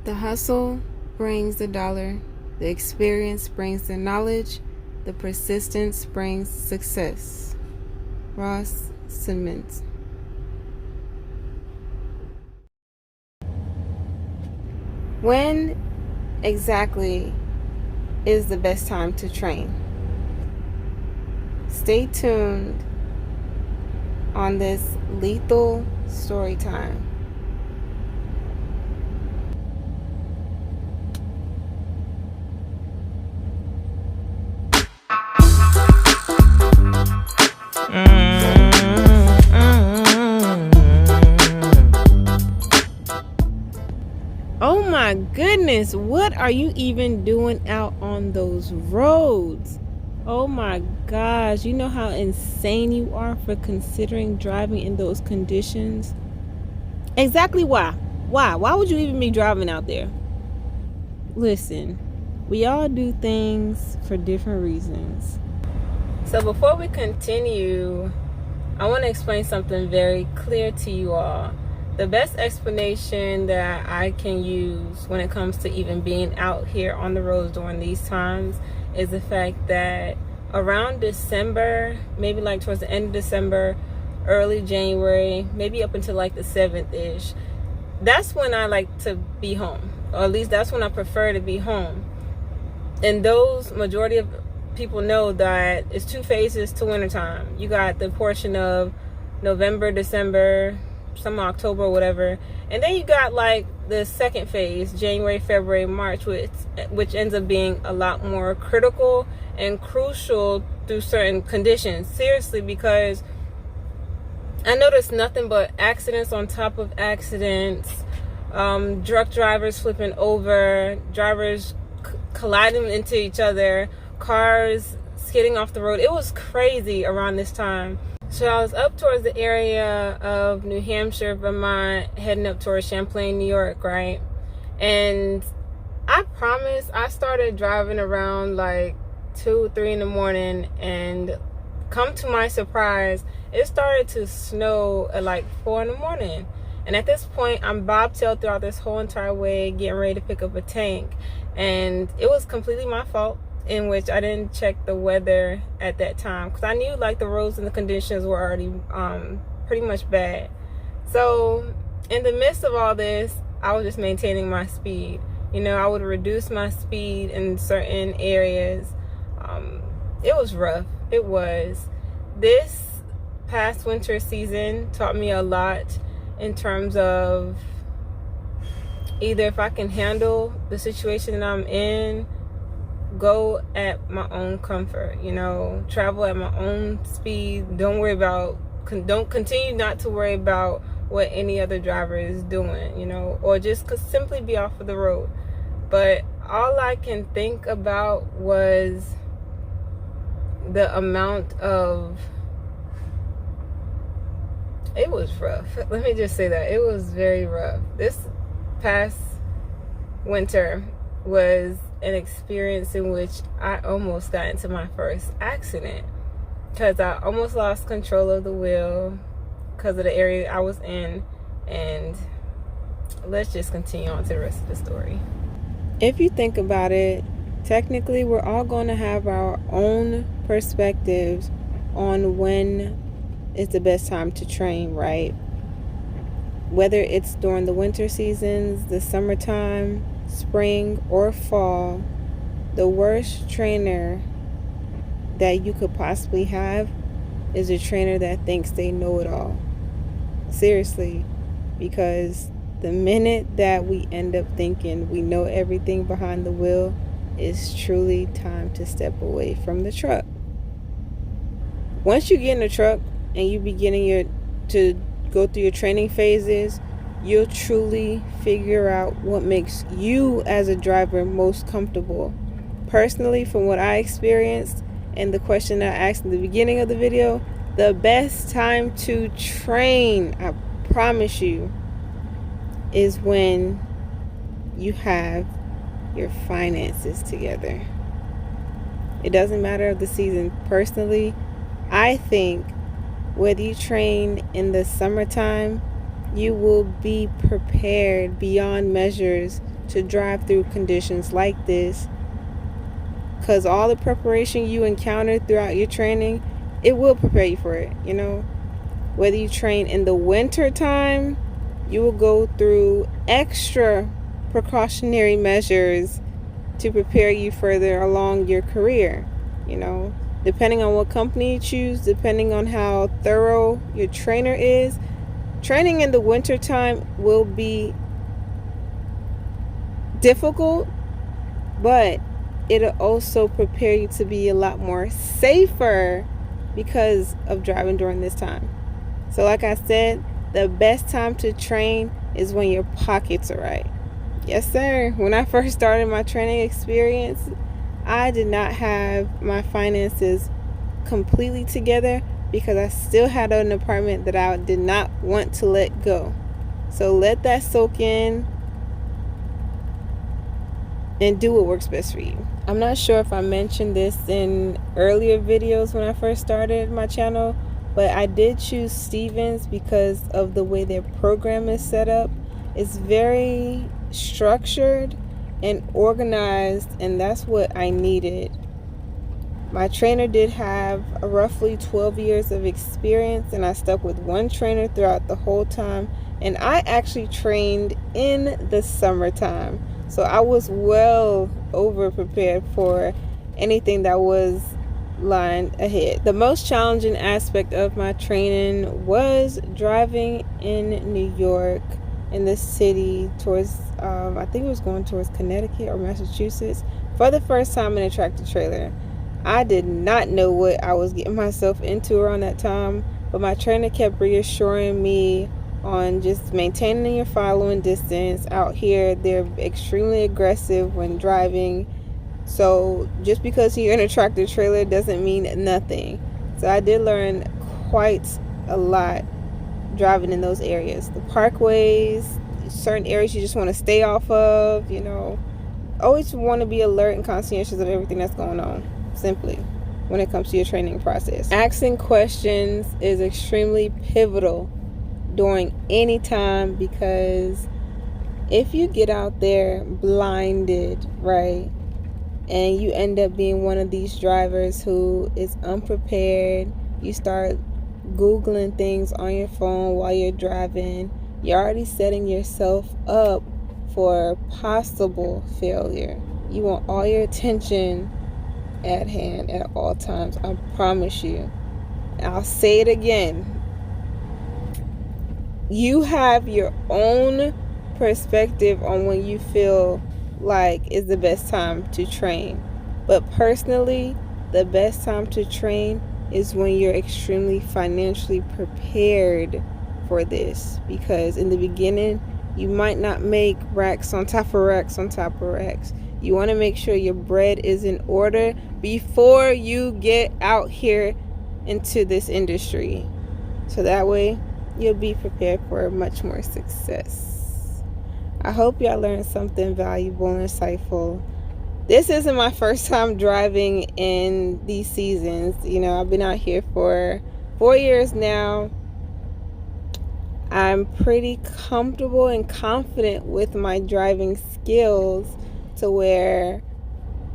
The hustle brings the dollar, the experience brings the knowledge, the persistence brings success. Ross Simmons. When exactly is the best time to train? Stay tuned on this lethal story time. Oh my goodness, what are you even doing out on those roads? Oh my gosh, you know how insane you are for considering driving in those conditions? Exactly why? Why would you even be driving out there? Listen, we all do things for different reasons. So before we continue, I want to explain something very clear to you all. The best explanation that I can use when it comes to even being out here on the roads during these times is the fact that around December, maybe like towards the end of December, early January, maybe up until like the 7th-ish, that's when I like to be home. Or at least that's when I prefer to be home. And those majority of people know that it's two phases to wintertime. You got the portion of November, December, some October or whatever, and then you got like the second phase, January, February, March, which ends up being a lot more critical and crucial through certain conditions. Seriously, because I noticed nothing but accidents on top of accidents, drunk drivers flipping over, drivers colliding into each other, cars skidding off the road. It was crazy around this time. So I was up towards the area of New Hampshire, Vermont, heading up towards Champlain, New York, right? And I promise I started driving around like 2, 3 in the morning, and come to my surprise, it started to snow at like 4 in the morning. And at this point, I'm bobtailed throughout this whole entire way, getting ready to pick up a tank. And it was completely my fault, in which I didn't check the weather at that time, because I knew like the roads and the conditions were already pretty much bad. So in the midst of all this, I was just maintaining my speed. You know, I would reduce my speed in certain areas. It was rough. It was. This past winter season taught me a lot in terms of either if I can handle the situation that I'm in, go at my own comfort, you know, travel at my own speed. Don't continue not to worry about what any other driver is doing, you know, or just simply be off of the road. But all I can think about was the amount of, it was rough. Let me just say that it was very rough. This past winter was an experience in which I almost got into my first accident, because I almost lost control of the wheel because of the area I was in. And let's just continue on to the rest of the story. If you think about it, technically we're all going to have our own perspectives on when is the best time to train, right? Whether it's during the winter seasons, the summertime, spring, or fall, the worst trainer that you could possibly have is a trainer that thinks they know it all. Seriously, because the minute that we end up thinking we know everything behind the wheel, it's truly time to step away from the truck. Once you get in the truck and you beginning to go through your training phases, you'll truly figure out what makes you as a driver most comfortable. Personally, from what I experienced and the question I asked in the beginning of the video, the best time to train, I promise you, is when you have your finances together. It doesn't matter of the season. Personally, I think whether you train in the summertime, you will be prepared beyond measures to drive through conditions like this, because all the preparation you encounter throughout your training, it will prepare you for it. Whether you train in the winter time, you will go through extra precautionary measures to prepare you further along your career. Depending on what company you choose, depending on how thorough your trainer is, training in the winter time will be difficult, but it'll also prepare you to be a lot more safer because of driving during this time. So like I said, the best time to train is when your pockets are right. Yes, sir. When I first started my training experience, I did not have my finances completely together because I still had an apartment that I did not want to let go. So let that soak in and do what works best for you. I'm not sure if I mentioned this in earlier videos when I first started my channel, but I did choose Stevens because of the way their program is set up. It's very structured and organized, and that's what I needed. My trainer did have roughly 12 years of experience, and I stuck with one trainer throughout the whole time, and I actually trained in the summertime, so I was well over prepared for anything that was lying ahead. The most challenging aspect of my training was driving in New York, in the city towards I think it was going towards Connecticut or Massachusetts, for the first time in a tractor trailer. I did not know what I was getting myself into around that time, but my trainer kept reassuring me on just maintaining your following distance. Out here, they're extremely aggressive when driving, so just because you're in a tractor trailer doesn't mean nothing. So I did learn quite a lot driving in those areas. The parkways, certain areas you just want to stay off of, always want to be alert and conscientious of everything that's going on, simply, when it comes to your training process. Asking questions is extremely pivotal during any time, because if you get out there blinded, right, and you end up being one of these drivers who is unprepared, you start Googling things on your phone while you're driving, you're already setting yourself up for possible failure. You want all your attention at hand at all times. I promise you. I'll say it again. You have your own perspective on when you feel like is the best time to train. But personally, the best time to train is when you're extremely financially prepared for this, because in the beginning you might not make racks on top of racks on top of racks. You want to make sure your bread is in order before you get out here into this industry, so that way you'll be prepared for much more success. I hope y'all learned something valuable and insightful. This isn't my first time driving in these seasons. I've been out here for 4 years now. I'm pretty comfortable and confident with my driving skills to where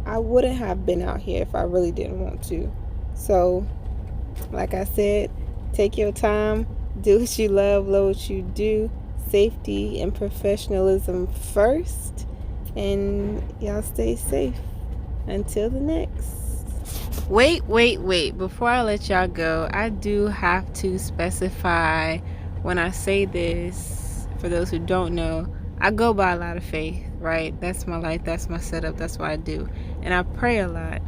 I wouldn't have been out here if I really didn't want to. So, like I said, take your time, do what you love what you do. Safety and professionalism first. And y'all stay safe until the next. Wait. Before I let y'all go, I do have to specify when I say this, for those who don't know, I go by a lot of faith, right? That's my life, that's my setup, that's what I do. And I pray a lot.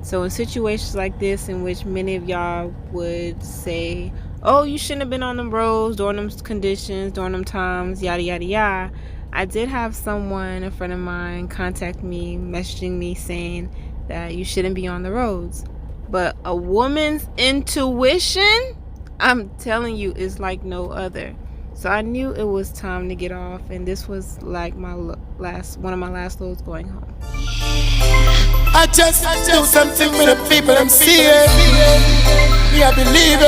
So in situations like this, in which many of y'all would say, oh, you shouldn't have been on them roads during them conditions, during them times, yada, yada, yada. I did have someone, a friend of mine, contact me, messaging me saying that you shouldn't be on the roads. But a woman's intuition, I'm telling you, is like no other. So I knew it was time to get off, and this was like one of my last loads going home. I just do something with the people I'm seeing. Me, I believe it.